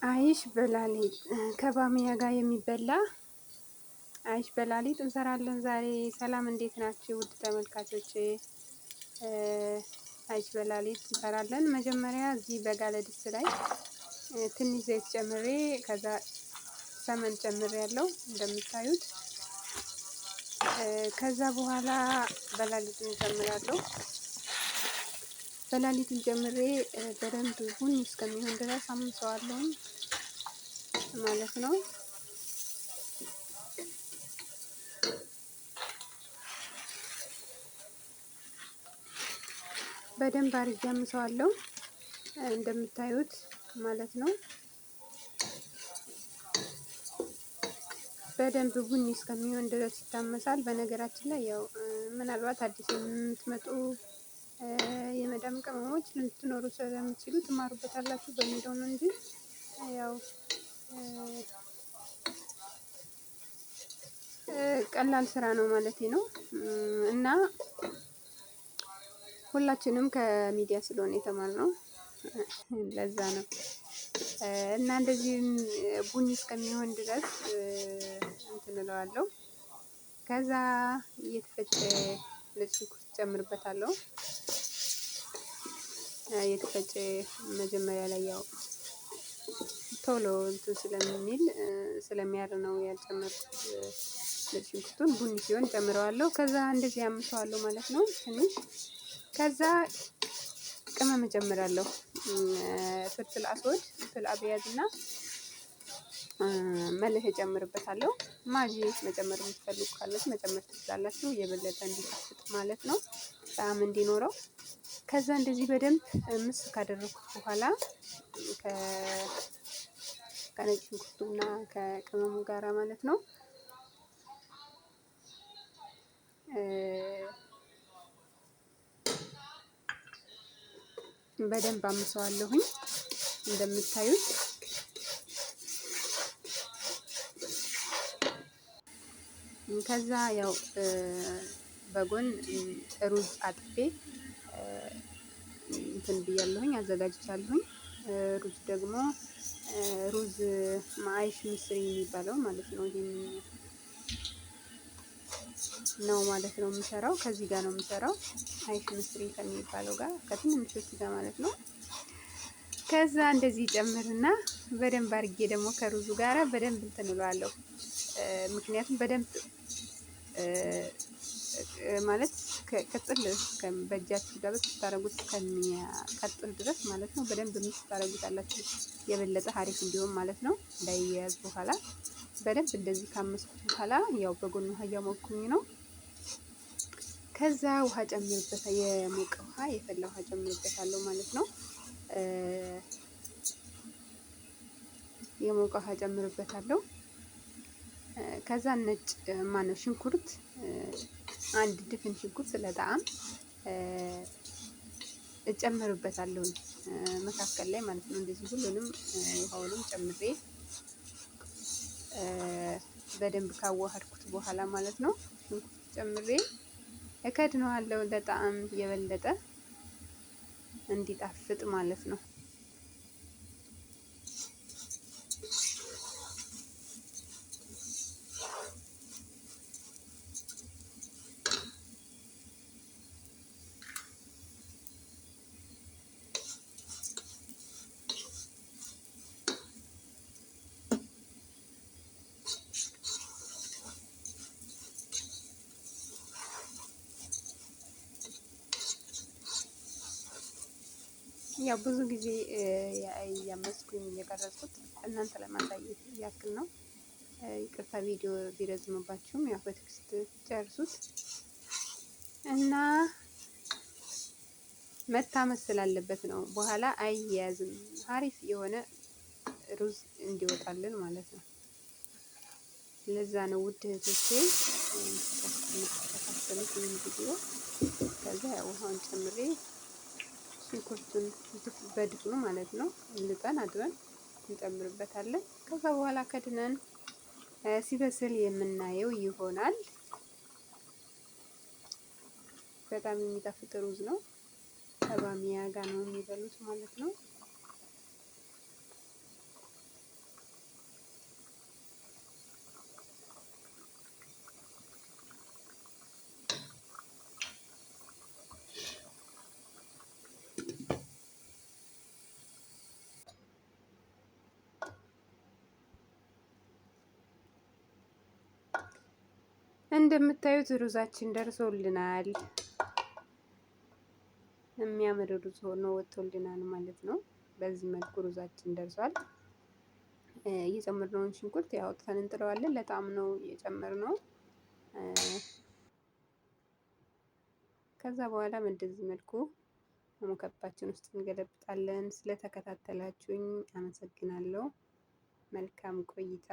አይሽ በላሊጥ ከባሚያ ጋር የሚበላ አይሽ በላሊጥ እንሰራለን ዛሬ። ሰላም እንዴት ናችሁ ውድ ተመልካቾቼ? አይሽ በላሊጥ እንሰራለን። መጀመሪያ እዚህ በጋለ ድስት ላይ ትንሽ ዘይት ጨምሬ ከዛ ሰመን ጨምሬ ያለው እንደምታዩት። ከዛ በኋላ በላሊጡን ጨምራለሁ። በላሊጡን ጨምሬ በደንብ ቡኒ እስከሚሆን ድረስ አምሰዋለሁ ማለት ነው። በደንብ አድርጌ አምሰዋለሁ እንደምታዩት ማለት ነው። በደንብ ቡኒ እስከሚሆን ድረስ ይታመሳል። በነገራችን ላይ ያው ምናልባት አዲስ የምትመጡ የመዳም ቅመሞች ልትኖሩ ስለምትችሉ ትማሩበታላችሁ በሚለው ነው እንጂ ያው ቀላል ስራ ነው ማለቴ ነው። እና ሁላችንም ከሚዲያ ስለሆነ የተማርነው ለዛ ነው። እና እንደዚህ ቡኒ እስከሚሆን ድረስ እንትን እለዋለሁ። ከዛ የተፈጨ ነጭ ሽንኩርት ጨምርበታለሁ። የተፈጨ መጀመሪያ ላይ ያው ቶሎ እንትን ስለሚል ስለሚያር ነው ያልጨመርኩት። ነጭ ሽንኩርቱን ቡኒ ሲሆን ጨምረዋለሁ። ከዛ እንደዚህ አምሰዋለሁ ማለት ነው ትንሽ። ከዛ ቅመም እጨምራለሁ። ፍልፍል አስወድ ፍልፍል አብያዝ እና መልህ እጨምርበታለሁ። ማጂ መጨመር የምትፈልጉ ካላችሁ መጨመር ትችላላችሁ የበለጠ እንዲጣፍጥ ማለት ነው፣ ጣዕም እንዲኖረው። ከዛ እንደዚህ በደንብ ምስ ካደረኩት በኋላ ከነጭ ሽንኩርቱና ከቅመሙ ጋራ ማለት ነው በደንብ አምሰዋለሁኝ እንደምታዩት። ከዛ ያው በጎን ሩዝ አጥቤ እንትን ብያለሁኝ አዘጋጅቻለሁኝ። ሩዝ ደግሞ ሩዝ ማይሽ ምስሪ የሚባለው ማለት ነው። ይሄን ነው ማለት ነው የምሰራው። ከዚህ ጋር ነው የምሰራው አይሽ ምስሪ ከሚባለው ጋር ከትንንሾቹ ጋር ማለት ነው። ከዛ እንደዚህ ጨምርና በደንብ አድርጌ ደግሞ ከሩዙ ጋራ በደንብ እንትን እለዋለሁ። ምክንያቱም በደንብ ማለት ከቅጥል በእጃችሁ ጋር ስታረጉት ከሚያቀጥል ድረስ ማለት ነው በደንብ ምስ ታረጉታላችሁ የበለጠ ሀሪፍ እንዲሆን ማለት ነው። እንዳይያያዝ በኋላ በደንብ እንደዚህ ካመስኩት በኋላ ያው በጎን ውሃ እያሞኩኝ ነው። ከዛ ውሃ ጨምርበታ የሞቀ ውሃ የፈላ ውሃ ጨምርበታለሁ ማለት ነው። የሞቀ ውሃ ጨምርበታለሁ። ከዛ ነጭ ማነው ሽንኩርት አንድ ድፍን ሽንኩርት ለጣዕም እጨምርበታለሁ መካከል ላይ ማለት ነው። እንደዚህ ሁሉንም ውሃውንም ጨምሬ በደንብ ካዋሃድኩት በኋላ ማለት ነው ሽንኩርት ጨምሬ እከድነዋለሁ ለጣዕም የበለጠ እንዲጣፍጥ ማለት ነው። ያው ብዙ ጊዜ እያመስኩኝ እየቀረጽኩት እናንተ ለማሳየት ያክል ነው። ይቅርታ ቪዲዮ ቢረዝምባችሁም ያው በቴክስት ጨርሱት እና መታመስ ስላለበት ነው። በኋላ አይያዝም አሪፍ የሆነ ሩዝ እንዲወጣልን ማለት ነው። ለዛ ነው ውድ እህቶቼ ተከታተሉት ይሄን ቪዲዮ። ከዛ ያው ውሃውን ጨምሬ ሽንኩርቱን በድፍኑ ማለት ነው ልጠን አድረን እንጨምርበታለን። ከዛ በኋላ ከድነን ሲበስል የምናየው ይሆናል። በጣም የሚጣፍጥ ሩዝ ነው። ከባሚያ ጋር ነው የሚበሉት ማለት ነው። እንደምታዩት ሩዛችን ደርሶልናል። የሚያምር ሩዝ ሆኖ ወጥቶልናል ማለት ነው። በዚህ መልኩ ሩዛችን ደርሷል። የጨመርነውን ሽንኩርት ያው አውጥተን እንጥለዋለን። ለጣዕም ነው የጨመርነው። ከዛ በኋላ በእንደዚህ መልኩ ሙከባችን ውስጥ እንገለብጣለን። ስለተከታተላችሁኝ አመሰግናለሁ። መልካም ቆይታ